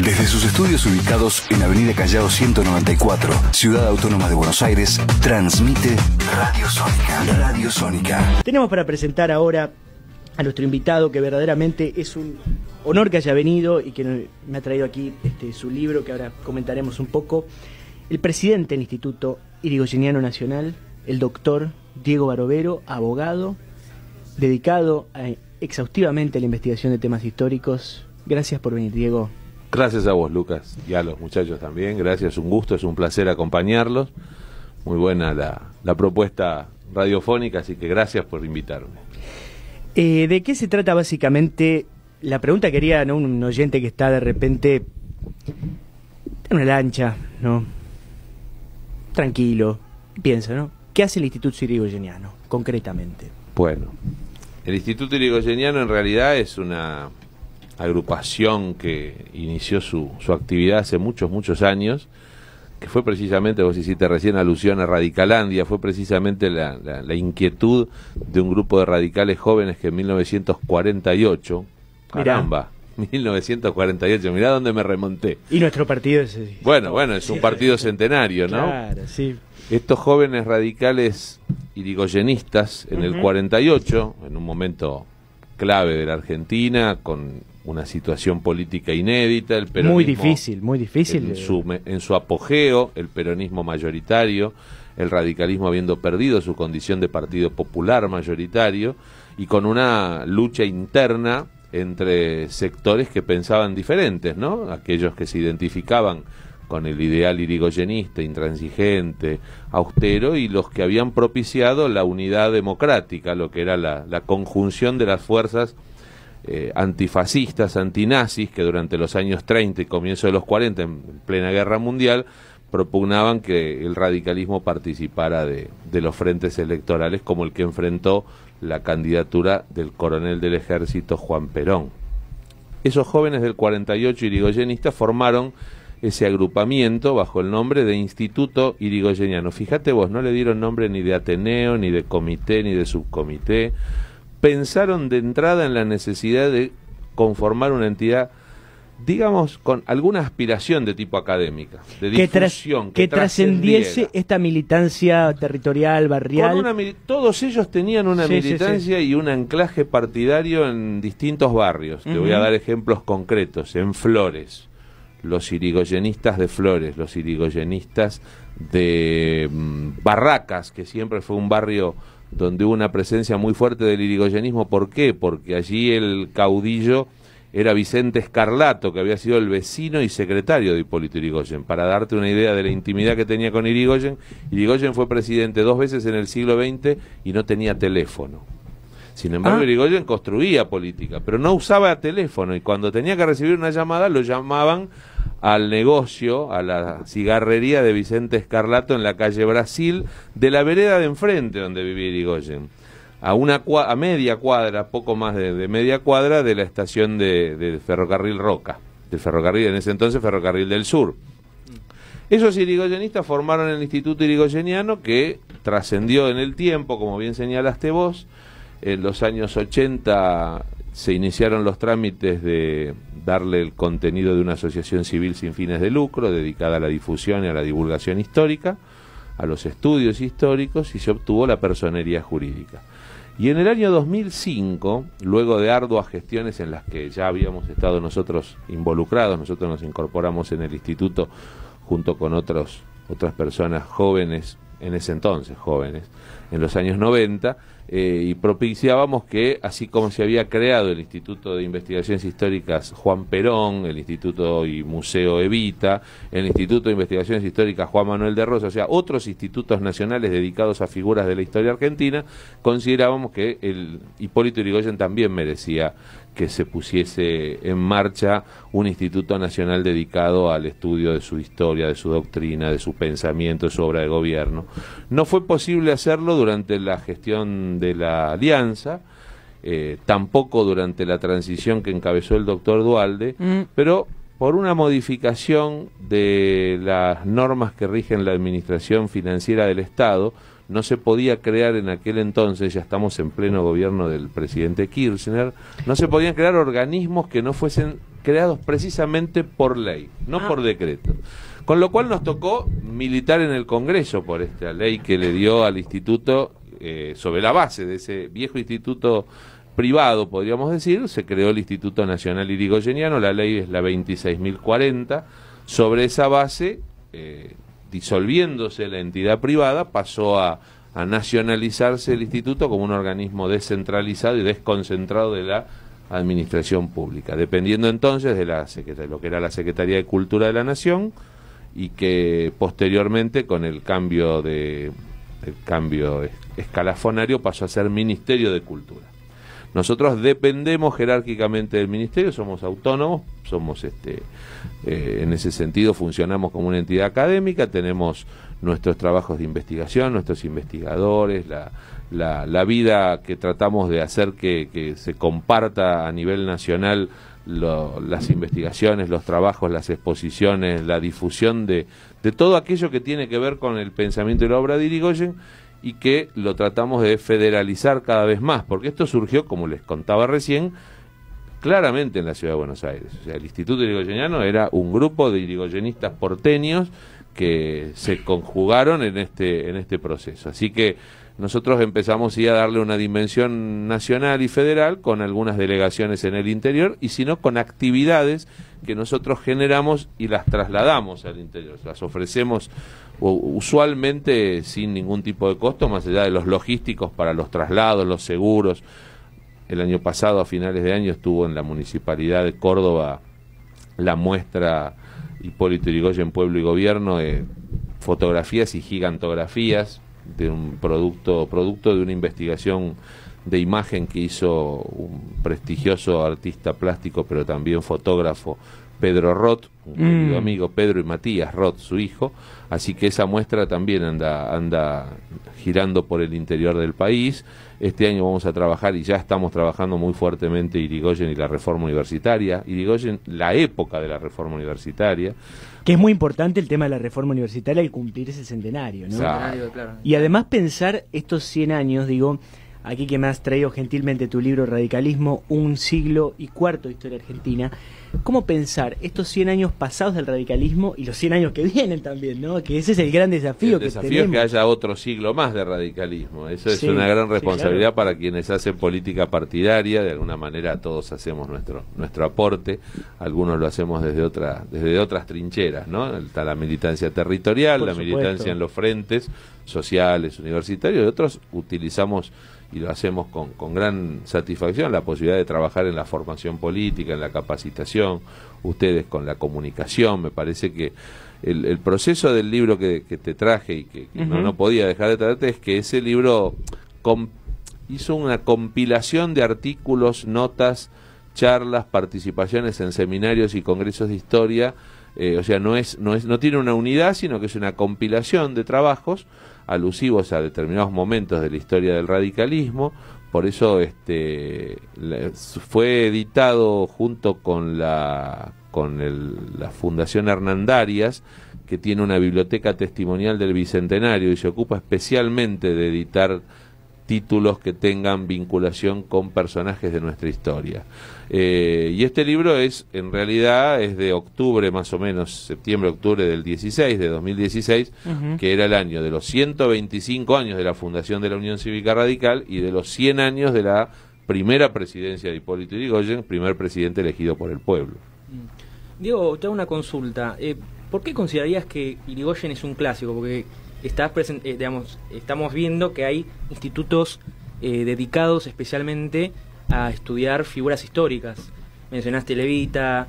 Desde sus estudios ubicados en Avenida Callao 194, Ciudad Autónoma de Buenos Aires, transmite Radio Sónica. Radio Sónica. Tenemos para presentar ahora a nuestro invitado, que verdaderamente es un honor que haya venido y que me ha traído aquí su libro, que ahora comentaremos un poco. El presidente del Instituto Yrigoyeniano Nacional, el doctor Diego Barovero, abogado, dedicado exhaustivamente a la investigación de temas históricos. Gracias por venir, Diego. Gracias a vos, Lucas, y a los muchachos también. Gracias, un gusto, es un placer acompañarlos. Muy buena la propuesta radiofónica, así que gracias por invitarme. ¿De qué se trata básicamente? La pregunta que haría, ¿no?, un oyente que está de repente en una lancha, ¿no?, tranquilo, y piensa, ¿no?, ¿qué hace el Instituto Yrigoyeniano, concretamente? Bueno, el Instituto Yrigoyeniano en realidad es una agrupación que inició su actividad hace muchos años, que fue precisamente, vos hiciste recién alusión a Radicalandia, fue precisamente la inquietud de un grupo de radicales jóvenes que en 1948, caramba, 1948, mirá dónde me remonté. Y nuestro partido es... Bueno, es un partido centenario, ¿no? Claro, sí. Estos jóvenes radicales yrigoyenistas en el 48, en un momento clave de la Argentina, con una situación política inédita, el peronismo... Muy difícil. En su apogeo, el peronismo mayoritario, el radicalismo habiendo perdido su condición de partido popular mayoritario, y con una lucha interna entre sectores que pensaban diferentes, ¿no? Aquellos que se identificaban con el ideal yrigoyenista, intransigente, austero, y los que habían propiciado la unidad democrática, lo que era la conjunción de las fuerzas antifascistas, antinazis, que durante los años 30 y comienzo de los 40, en plena guerra mundial, propugnaban que el radicalismo participara de los frentes electorales, como el que enfrentó la candidatura del coronel del ejército Juan Perón. Esos jóvenes del 48 yrigoyenistas formaron ese agrupamiento bajo el nombre de Instituto Yrigoyeniano. Fíjate vos, no le dieron nombre ni de Ateneo, ni de comité, ni de subcomité. Pensaron de entrada en la necesidad de conformar una entidad, digamos, con alguna aspiración de tipo académica, de difusión, que trascendiese esta militancia territorial, barrial. Todos ellos tenían una militancia y un anclaje partidario en distintos barrios. Te voy a dar ejemplos concretos. En Flores, los yrigoyenistas de Flores, los yrigoyenistas de Barracas, que siempre fue un barrio donde hubo una presencia muy fuerte del yrigoyenismo. ¿Por qué? Porque allí el caudillo era Vicente Scarlato, que había sido el vecino y secretario de Hipólito Yrigoyen. Para darte una idea de la intimidad que tenía con Yrigoyen, Yrigoyen fue presidente 2 veces en el siglo XX y no tenía teléfono. Sin embargo, Yrigoyen construía política, pero no usaba teléfono, y cuando tenía que recibir una llamada lo llamaban al negocio, a la cigarrería de Vicente Scarlato en la calle Brasil, de la vereda de enfrente donde vivía Yrigoyen, a media cuadra, poco más de media cuadra de la estación de ferrocarril Roca, del ferrocarril, en ese entonces Ferrocarril del Sur. Esos yrigoyenistas formaron el Instituto Yrigoyeniano, que trascendió en el tiempo, como bien señalaste vos. En los años 80 se iniciaron los trámites de darle el contenido de una asociación civil sin fines de lucro, dedicada a la difusión y a la divulgación histórica, a los estudios históricos, y se obtuvo la personería jurídica. Y en el año 2005, luego de arduas gestiones en las que ya habíamos estado nosotros involucrados, nosotros nos incorporamos en el instituto junto con otras personas jóvenes, en ese entonces jóvenes, en los años 90, y propiciábamos que, así como se había creado el Instituto de Investigaciones Históricas Juan Perón, el Instituto y Museo Evita, el Instituto de Investigaciones Históricas Juan Manuel de Rosas, o sea, otros institutos nacionales dedicados a figuras de la historia argentina, considerábamos que el Hipólito Yrigoyen también merecía que se pusiese en marcha un instituto nacional dedicado al estudio de su historia, de su doctrina, de su pensamiento, de su obra de gobierno. No fue posible hacerlo durante la gestión de la Alianza, tampoco durante la transición que encabezó el doctor Duhalde, pero por una modificación de las normas que rigen la administración financiera del Estado, no se podía crear en aquel entonces, ya estamos en pleno gobierno del presidente Kirchner, no se podían crear organismos que no fuesen creados precisamente por ley, no por decreto. Con lo cual nos tocó militar en el Congreso por esta ley que le dio al instituto, sobre la base de ese viejo instituto privado, podríamos decir, se creó el Instituto Nacional Irigoyeniano, la ley es la 26.040, sobre esa base, disolviéndose la entidad privada, pasó a nacionalizarse el instituto como un organismo descentralizado y desconcentrado de la administración pública, dependiendo entonces de lo que era la Secretaría de Cultura de la Nación, y que posteriormente, con el cambio escalafonario, pasó a ser Ministerio de Cultura. Nosotros dependemos jerárquicamente del Ministerio, somos autónomos, somos en ese sentido funcionamos como una entidad académica, tenemos nuestros trabajos de investigación, nuestros investigadores, la vida que tratamos de hacer que se comparta a nivel nacional, las investigaciones, los trabajos, las exposiciones, la difusión de todo aquello que tiene que ver con el pensamiento y la obra de Irigoyen, y que lo tratamos de federalizar cada vez más, porque esto surgió, como les contaba recién, claramente en la ciudad de Buenos Aires. O sea, el Instituto Irigoyeniano era un grupo de irigoyenistas porteños que se conjugaron en este proceso. Así que nosotros empezamos a darle una dimensión nacional y federal, con algunas delegaciones en el interior, y si no, con actividades que nosotros generamos y las trasladamos al interior. Las ofrecemos usualmente sin ningún tipo de costo, más allá de los logísticos para los traslados, los seguros. El año pasado, a finales de año, estuvo en la Municipalidad de Córdoba la muestra Hipólito Yrigoyen, Pueblo y Gobierno, de fotografías y gigantografías de un producto de una investigación de imagen que hizo un prestigioso artista plástico, pero también fotógrafo, Pedro Roth, un querido amigo, Pedro y Matías Roth, su hijo. Así que esa muestra también anda girando por el interior del país. Este año vamos a trabajar, y ya estamos trabajando muy fuertemente, Irigoyen y la reforma universitaria, Irigoyen, la época de la reforma universitaria. Que es muy importante el tema de la reforma universitaria al cumplir ese centenario, ¿no? Claro. Y además pensar estos 100 años, digo, aquí que me has traído gentilmente tu libro Radicalismo, un siglo y cuarto de historia argentina, ¿cómo pensar estos 100 años pasados del radicalismo y los 100 años que vienen también, ¿no? Que ese es el gran desafío que tenemos. El desafío es que haya otro siglo más de radicalismo. Eso es una gran responsabilidad, claro, para quienes hacen política partidaria. De alguna manera todos hacemos nuestro aporte, algunos lo hacemos desde otras trincheras, ¿no? Está la militancia territorial, la militancia en los frentes sociales, universitarios, y otros utilizamos, y lo hacemos con gran satisfacción, la posibilidad de trabajar en la formación política, en la capacitación, ustedes con la comunicación. Me parece que el proceso del libro que te traje y que no podía dejar de traerte es que ese libro hizo una compilación de artículos, notas, charlas, participaciones en seminarios y congresos de historia. O sea, no tiene una unidad, sino que es una compilación de trabajos alusivos a determinados momentos de la historia del radicalismo. Por eso fue editado junto con la Fundación Hernandarias, que tiene una biblioteca testimonial del Bicentenario y se ocupa especialmente de editar títulos que tengan vinculación con personajes de nuestra historia. Y este libro en realidad es de octubre, más o menos, septiembre-octubre de 2016, que era el año de los 125 años de la fundación de la Unión Cívica Radical y de los 100 años de la primera presidencia de Hipólito Yrigoyen, primer presidente elegido por el pueblo. Diego, te hago una consulta. ¿Por qué considerarías que Irigoyen es un clásico? Porque estamos viendo que hay institutos dedicados especialmente a estudiar figuras históricas. Mencionaste Levita,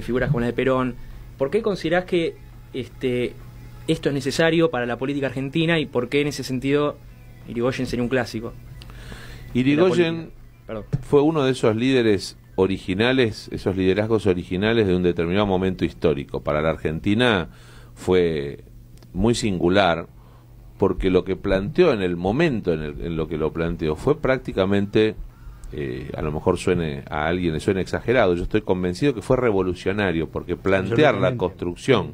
figuras como la de Perón. ¿Por qué considerás que esto es necesario para la política argentina y por qué en ese sentido Irigoyen sería un clásico? Irigoyen fue uno de esos líderes originales, esos liderazgos originales de un determinado momento histórico. Para la Argentina fue muy singular, porque lo que planteó en el momento en lo que lo planteó fue prácticamente, a lo mejor a alguien le suene exagerado, yo estoy convencido que fue revolucionario, porque plantear la construcción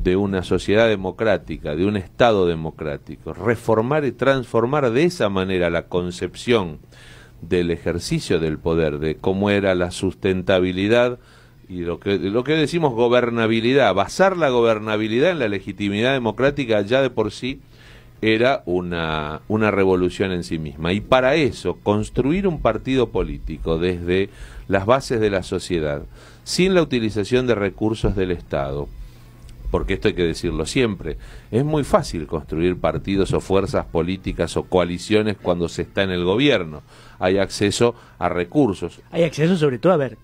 de una sociedad democrática, de un Estado democrático, reformar y transformar de esa manera la concepción del ejercicio del poder, de cómo era la sustentabilidad y lo que decimos gobernabilidad, basar la gobernabilidad en la legitimidad democrática ya de por sí era una revolución en sí misma. Y para eso, construir un partido político desde las bases de la sociedad, sin la utilización de recursos del Estado, porque esto hay que decirlo siempre, es muy fácil construir partidos o fuerzas políticas o coaliciones cuando se está en el gobierno. Hay acceso a recursos. Hay acceso sobre todo, a ver,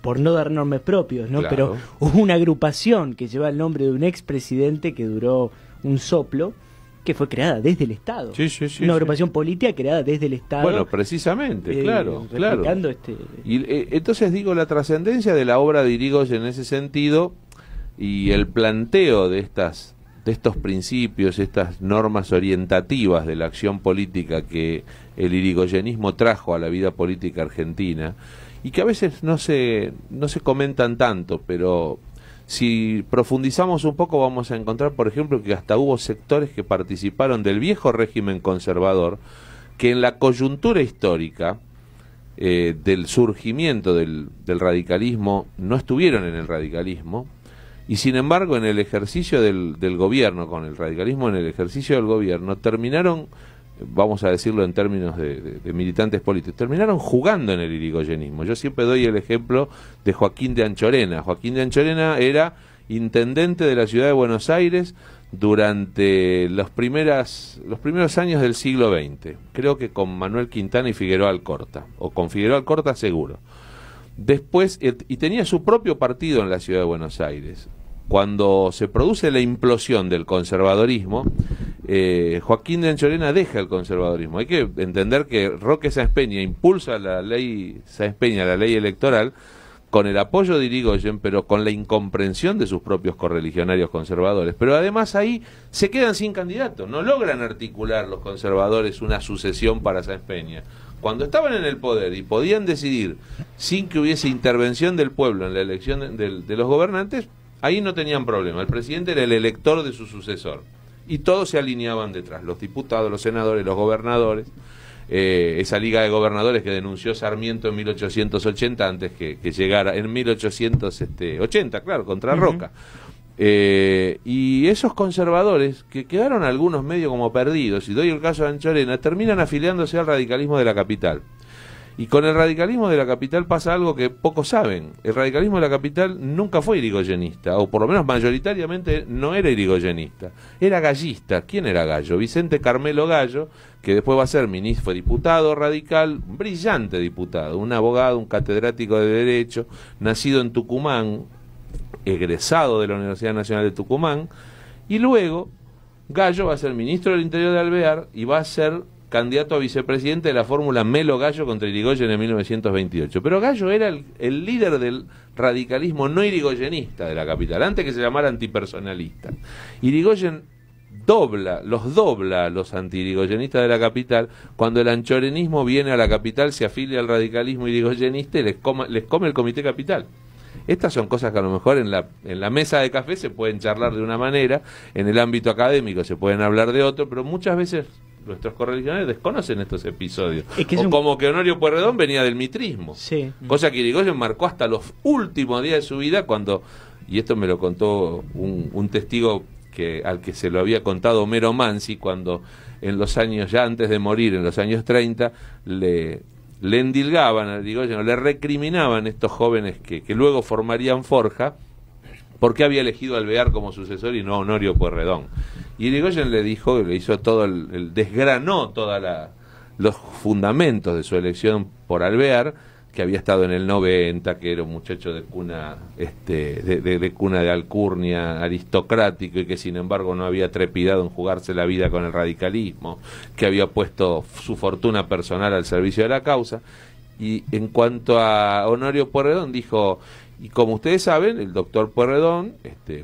por no dar nombres propios, ¿no? Claro. Pero hubo una agrupación que lleva el nombre de un expresidente que duró un soplo, que fue creada desde el Estado. Sí, una agrupación política creada desde el Estado. Bueno, precisamente, claro. Y entonces digo, la trascendencia de la obra de Irigoyen en ese sentido y el planteo de estos principios, estas normas orientativas de la acción política que el irigoyenismo trajo a la vida política argentina y que a veces no se comentan tanto, pero si profundizamos un poco vamos a encontrar, por ejemplo, que hasta hubo sectores que participaron del viejo régimen conservador que en la coyuntura histórica del surgimiento del radicalismo no estuvieron en el radicalismo y sin embargo en el ejercicio del gobierno, con el radicalismo en el ejercicio del gobierno, terminaron, vamos a decirlo en términos de militantes políticos, terminaron jugando en el irigoyenismo. Yo siempre doy el ejemplo de Joaquín de Anchorena. Joaquín de Anchorena era intendente de la ciudad de Buenos Aires durante los primeros años del siglo XX, creo que con Manuel Quintana y Figueroa Alcorta, o con Figueroa Alcorta seguro. Después, y tenía su propio partido en la ciudad de Buenos Aires. Cuando se produce la implosión del conservadorismo, Joaquín de Anchorena deja el conservadorismo. Hay que entender que Roque Sáenz Peña impulsa la ley Sáenz Peña, la ley electoral, con el apoyo de Irigoyen, pero con la incomprensión de sus propios correligionarios conservadores. Pero además ahí se quedan sin candidato, no logran articular los conservadores una sucesión para Sáenz Peña. Cuando estaban en el poder y podían decidir sin que hubiese intervención del pueblo en la elección de los gobernantes, ahí no tenían problema. El presidente era el elector de su sucesor. Y todos se alineaban detrás, los diputados, los senadores, los gobernadores. Esa liga de gobernadores que denunció Sarmiento en 1880 antes que llegara, en 1880, claro, contra Roca. Y esos conservadores, que quedaron algunos medio como perdidos, y doy el caso de Anchorena, terminan afiliándose al radicalismo de la capital. Y con el radicalismo de la capital pasa algo que pocos saben. El radicalismo de la capital nunca fue irigoyenista, o por lo menos mayoritariamente no era irigoyenista. Era gallista. ¿Quién era Gallo? Vicente Carmelo Gallo, que después va a ser ministro, fue diputado radical, un brillante diputado, un abogado, un catedrático de Derecho, nacido en Tucumán, egresado de la Universidad Nacional de Tucumán, y luego Gallo va a ser ministro del Interior de Alvear y va a ser candidato a vicepresidente de la fórmula Melo Gallo contra Irigoyen en 1928. Pero Gallo era el líder del radicalismo no irigoyenista de la capital, antes que se llamara antipersonalista. Irigoyen dobla a los anti-irigoyenistas de la capital. Cuando el anchorenismo viene a la capital, se afilia al radicalismo irigoyenista y les come el comité capital. Estas son cosas que a lo mejor en la mesa de café se pueden charlar de una manera, en el ámbito académico se pueden hablar de otro, pero muchas veces nuestros correligionarios desconocen estos episodios. Como que Honorio Pueyrredón venía del mitrismo, sí. Cosa que Irigoyen marcó hasta los últimos días de su vida cuando, y esto me lo contó un testigo al que se lo había contado Homero Mansi, cuando en los años, ya antes de morir, en los años 30, le endilgaban a Irigoyen, le recriminaban estos jóvenes que luego formarían Forja, porque había elegido a Alvear como sucesor y no a Honorio Pueyrredón. Y Irigoyen le hizo todo desgranó todos los fundamentos de su elección por Alvear, que había estado en el 90, que era un muchacho de cuna de cuna de alcurnia, aristocrático, y que sin embargo no había trepidado en jugarse la vida con el radicalismo, que había puesto su fortuna personal al servicio de la causa. Y en cuanto a Honorio Pueyrredón, dijo, y como ustedes saben, el doctor Pueyrredón,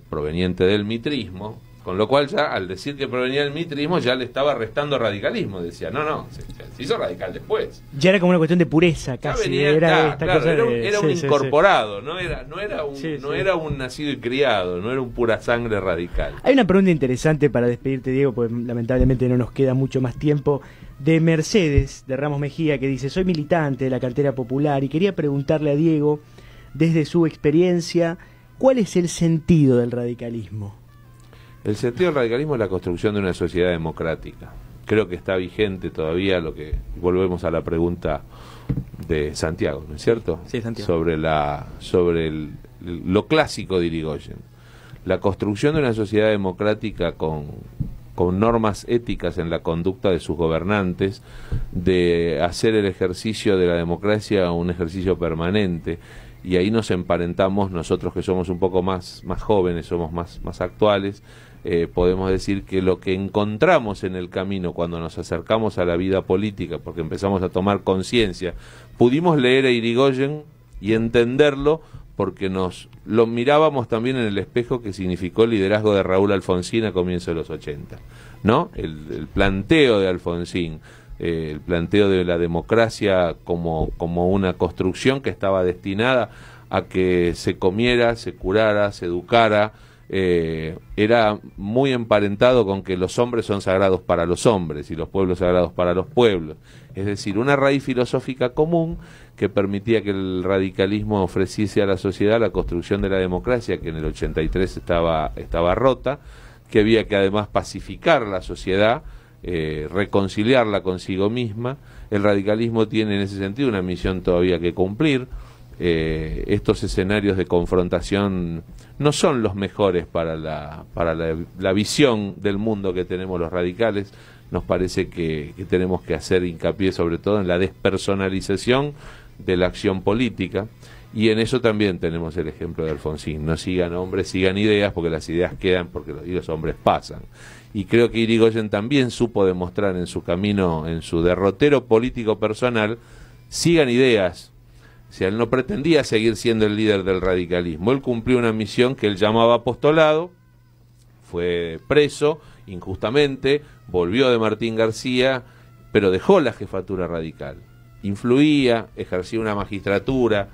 proveniente del mitrismo, Con lo cual ya al decir que provenía del mitrismo ya le estaba restando radicalismo. Decía, no, se hizo radical después. Ya era como una cuestión de pureza casi. Venía, era un incorporado, no era un nacido y criado, no era un pura sangre radical. Hay una pregunta interesante para despedirte, Diego, porque lamentablemente no nos queda mucho más tiempo, de Mercedes, de Ramos Mejía, que dice: soy militante de la cantera popular y quería preguntarle a Diego, desde su experiencia, ¿cuál es el sentido del radicalismo? El sentido del radicalismo es la construcción de una sociedad democrática. Creo que está vigente todavía lo que... Volvemos a la pregunta de Santiago, ¿no es cierto? Sí, Santiago. Sobre lo clásico de Irigoyen. La construcción de una sociedad democrática con normas éticas en la conducta de sus gobernantes, de hacer el ejercicio de la democracia un ejercicio permanente. Y ahí nos emparentamos nosotros que somos un poco más jóvenes, somos más actuales. Podemos decir que lo que encontramos en el camino cuando nos acercamos a la vida política, porque empezamos a tomar conciencia, pudimos leer a Irigoyen y entenderlo porque nos lo mirábamos también en el espejo que significó el liderazgo de Raúl Alfonsín a comienzos de los 80, ¿no? El planteo de Alfonsín, el planteo de la democracia como una construcción que estaba destinada a que se comiera, se curara, se educara, era muy emparentado con que los hombres son sagrados para los hombres y los pueblos sagrados para los pueblos. Es decir, una raíz filosófica común que permitía que el radicalismo ofreciese a la sociedad la construcción de la democracia, que en el 83 estaba rota, que había que además pacificar la sociedad, reconciliarla consigo misma. El radicalismo tiene en ese sentido una misión todavía que cumplir. Estos escenarios de confrontación no son los mejores para la visión del mundo que tenemos los radicales. Nos parece que tenemos que hacer hincapié sobre todo en la despersonalización de la acción política, y en eso también tenemos el ejemplo de Alfonsín. No sigan hombres, sigan ideas, porque las ideas quedan, porque los hombres pasan. Y creo que Irigoyen también supo demostrar en su camino, en su derrotero político personal, sigan ideas. O sea, él no pretendía seguir siendo el líder del radicalismo. Él cumplió una misión que él llamaba apostolado, fue preso injustamente, volvió de Martín García, pero dejó la jefatura radical. Influía, ejercía una magistratura,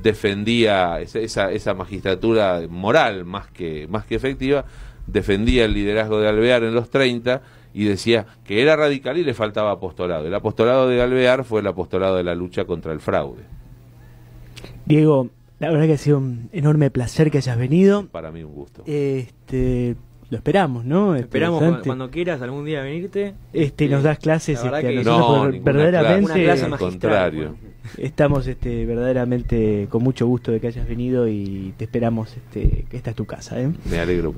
defendía esa magistratura moral más que efectiva, defendía el liderazgo de Alvear en los 30 y decía que era radical y le faltaba apostolado. El apostolado de Alvear fue el apostolado de la lucha contra el fraude. Diego, la verdad que ha sido un enorme placer que hayas venido. Para mí un gusto. Lo esperamos, ¿no? Esperamos cuando quieras algún día venirte. Nos das clases. Nosotros verdaderamente, una clase al contrario. Estamos verdaderamente con mucho gusto de que hayas venido y te esperamos. Que esta es tu casa. Me alegro.